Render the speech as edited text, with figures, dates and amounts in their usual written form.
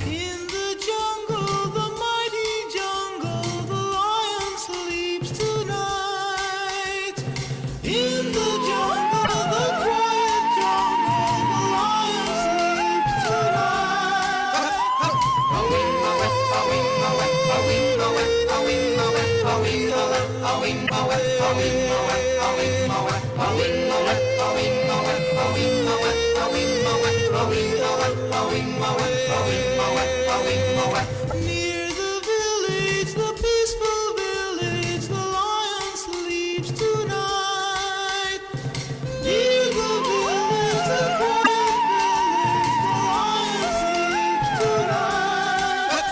In the jungle, the mighty jungle, the lion sleeps tonight. In the jungle, the quiet jungle, the lion sleeps tonight. Near the village, the peaceful village, the lion sleeps tonight. Near the village, the quiet village, the lion sleeps tonight.